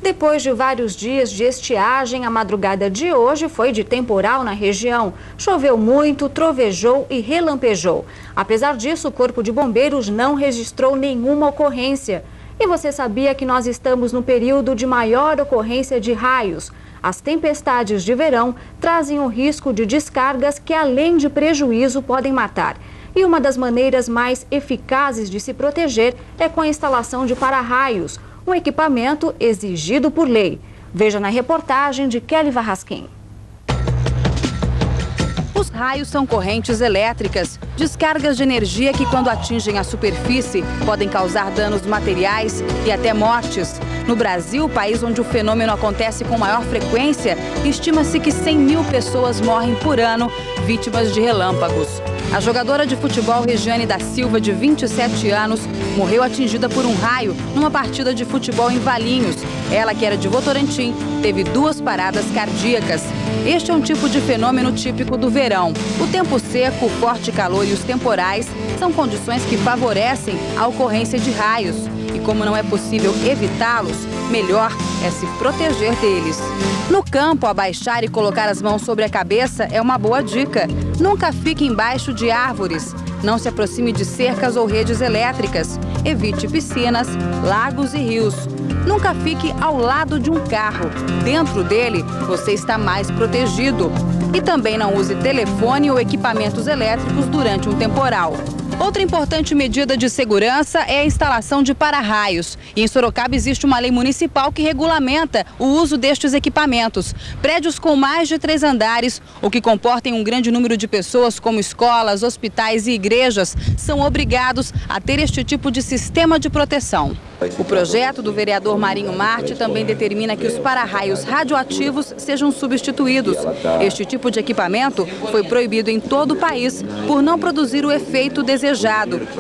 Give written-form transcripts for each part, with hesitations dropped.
Depois de vários dias de estiagem, a madrugada de hoje foi de temporal na região. Choveu muito, trovejou e relampejou. Apesar disso, o Corpo de Bombeiros não registrou nenhuma ocorrência. E você sabia que nós estamos no período de maior ocorrência de raios? As tempestades de verão trazem o risco de descargas que, além de prejuízo, podem matar. E uma das maneiras mais eficazes de se proteger é com a instalação de para-raios, um equipamento exigido por lei. Veja na reportagem de Kelly Varrasquim. Os raios são correntes elétricas, descargas de energia que, quando atingem a superfície, podem causar danos materiais e até mortes. No Brasil, país onde o fenômeno acontece com maior frequência, estima-se que 100 mil pessoas morrem por ano vítimas de relâmpagos. A jogadora de futebol Regiane da Silva, de 27 anos, morreu atingida por um raio numa partida de futebol em Valinhos. Ela, que era de Votorantim, teve 2 paradas cardíacas. Este é um tipo de fenômeno típico do verão. O tempo seco, o forte calor e os temporais são condições que favorecem a ocorrência de raios. E como não é possível evitá-los, melhor é se proteger deles. No campo, abaixar e colocar as mãos sobre a cabeça é uma boa dica. Nunca fique embaixo de árvores. Não se aproxime de cercas ou redes elétricas. Evite piscinas, lagos e rios. Nunca fique ao lado de um carro. Dentro dele, você está mais protegido. E também não use telefone ou equipamentos elétricos durante um temporal. Outra importante medida de segurança é a instalação de para-raios. E em Sorocaba existe uma lei municipal que regulamenta o uso destes equipamentos. Prédios com mais de 3 andares, ou que comportem um grande número de pessoas, como escolas, hospitais e igrejas, são obrigados a ter este tipo de sistema de proteção. O projeto do vereador Marinho Marte também determina que os para-raios radioativos sejam substituídos. Este tipo de equipamento foi proibido em todo o país por não produzir o efeito desejado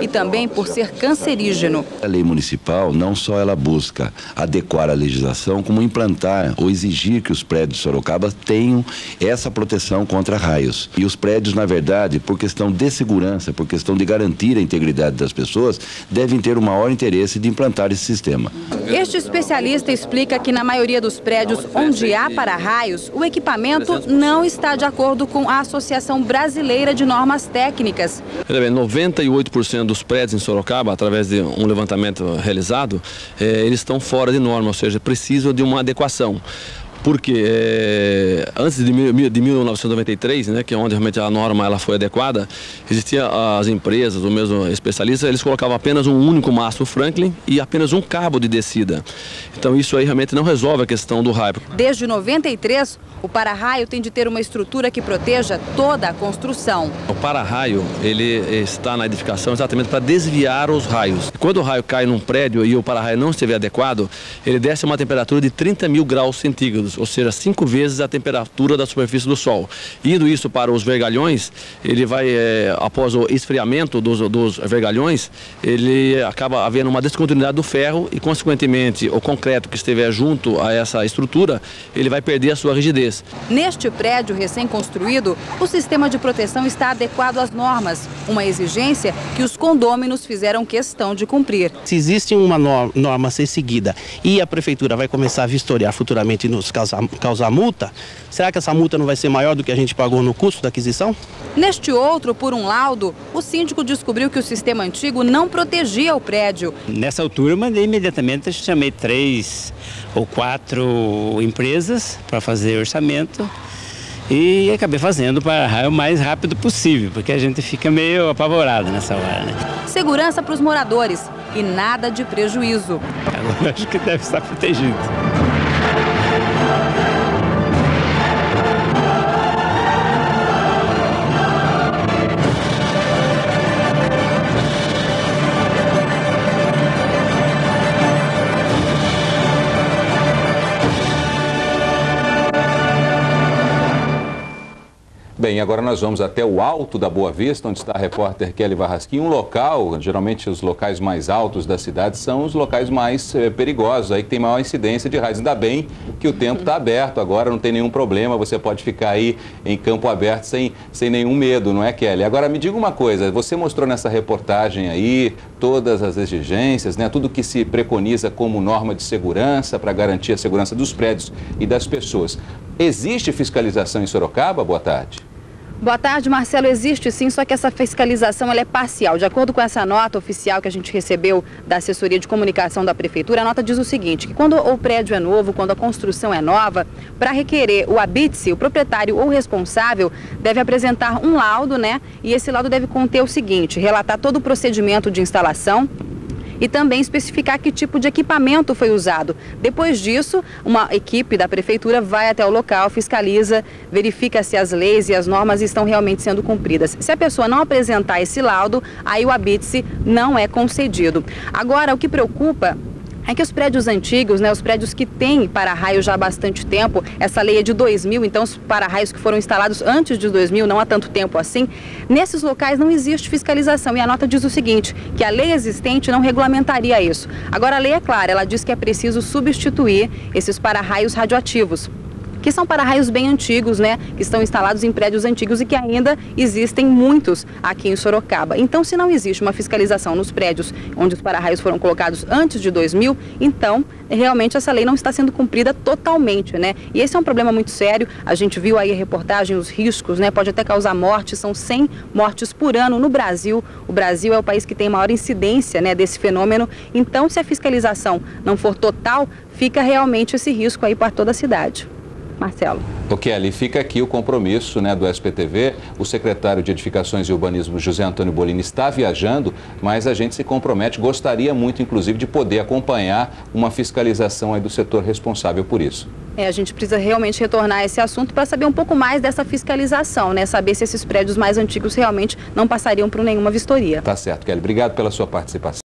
e também por ser cancerígeno. A lei municipal não só ela busca adequar a legislação, como implantar ou exigir que os prédios de Sorocaba tenham essa proteção contra raios. E os prédios, na verdade, por questão de segurança, por questão de garantir a integridade das pessoas, devem ter o maior interesse de implantar esse sistema. Este especialista explica que na maioria dos prédios onde há para-raios, o equipamento não está de acordo com a Associação Brasileira de Normas Técnicas. 98% dos prédios em Sorocaba, através de um levantamento realizado, eles estão fora de norma, ou seja, precisam de uma adequação. Porque antes de 1993, né, que é onde realmente a norma ela foi adequada, existiam as empresas, ou mesmo especialistas, eles colocavam apenas um único mastro Franklin e apenas um cabo de descida. Então isso aí realmente não resolve a questão do raio. Desde 93, o para-raio tem de ter uma estrutura que proteja toda a construção. O para-raio, ele está na edificação exatamente para desviar os raios. Quando o raio cai num prédio e o para-raio não estiver adequado, ele desce a uma temperatura de 30 mil graus centígrados, ou seja, 5 vezes a temperatura da superfície do Sol. Indo isso para os vergalhões, ele vai, após o esfriamento dos vergalhões, ele acaba havendo uma descontinuidade do ferro e, consequentemente, o concreto que estiver junto a essa estrutura, ele vai perder a sua rigidez. Neste prédio recém-construído, o sistema de proteção está adequado às normas, uma exigência que os condôminos fizeram questão de cumprir. Se existe uma norma a ser seguida e a prefeitura vai começar a vistoriar futuramente e nos causar multa, será que essa multa não vai ser maior do que a gente pagou no custo da aquisição? Neste outro, por um laudo, o síndico descobriu que o sistema antigo não protegia o prédio. Nessa altura, eu mandei imediatamente, chamei 3 ou 4 empresas para fazer orçamento e acabei fazendo para o mais rápido possível, porque a gente fica meio apavorado nessa hora, né? Segurança para os moradores e nada de prejuízo. Agora acho que deve estar protegido. Bem, agora nós vamos até o alto da Boa Vista, onde está a repórter Kelly Varrasquim. Um local, geralmente os locais mais altos da cidade são os locais mais perigosos, aí que tem maior incidência de raios. Ainda bem que o tempo está aberto agora, não tem nenhum problema, você pode ficar aí em campo aberto sem nenhum medo, não é, Kelly? Agora me diga uma coisa, você mostrou nessa reportagem aí todas as exigências, né, tudo que se preconiza como norma de segurança para garantir a segurança dos prédios e das pessoas. Existe fiscalização em Sorocaba? Boa tarde. Boa tarde, Marcelo. Existe sim, só que essa fiscalização ela é parcial. De acordo com essa nota oficial que a gente recebeu da assessoria de comunicação da prefeitura, a nota diz o seguinte, que quando o prédio é novo, quando a construção é nova, para requerer o habite-se, o proprietário ou responsável deve apresentar um laudo, né? E esse laudo deve conter o seguinte, relatar todo o procedimento de instalação, e também especificar que tipo de equipamento foi usado. Depois disso, uma equipe da prefeitura vai até o local, fiscaliza, verifica se as leis e as normas estão realmente sendo cumpridas. Se a pessoa não apresentar esse laudo, aí o habite-se não é concedido. Agora, o que preocupa é que os prédios antigos, né, os prédios que têm para-raio já há bastante tempo, essa lei é de 2000, então os para-raios que foram instalados antes de 2000, não há tanto tempo assim, nesses locais não existe fiscalização. E a nota diz o seguinte, que a lei existente não regulamentaria isso. Agora a lei é clara, ela diz que é preciso substituir esses para-raios radioativos, que são para-raios bem antigos, né, que estão instalados em prédios antigos e que ainda existem muitos aqui em Sorocaba. Então, se não existe uma fiscalização nos prédios onde os para-raios foram colocados antes de 2000, então, realmente essa lei não está sendo cumprida totalmente, né? E esse é um problema muito sério. A gente viu aí a reportagem, os riscos, né, pode até causar morte, são 100 mortes por ano no Brasil. O Brasil é o país que tem maior incidência, né, desse fenômeno. Então, se a fiscalização não for total, fica realmente esse risco aí para toda a cidade. Marcelo. O Kelly, fica aqui o compromisso, né, do SPTV. O secretário de Edificações e Urbanismo, José Antônio Bolini, está viajando, mas a gente se compromete, gostaria muito, inclusive, de poder acompanhar uma fiscalização aí do setor responsável por isso. A gente precisa realmente retornar a esse assunto para saber um pouco mais dessa fiscalização, né? Saber se esses prédios mais antigos realmente não passariam por nenhuma vistoria. Tá certo, Kelly. Obrigado pela sua participação.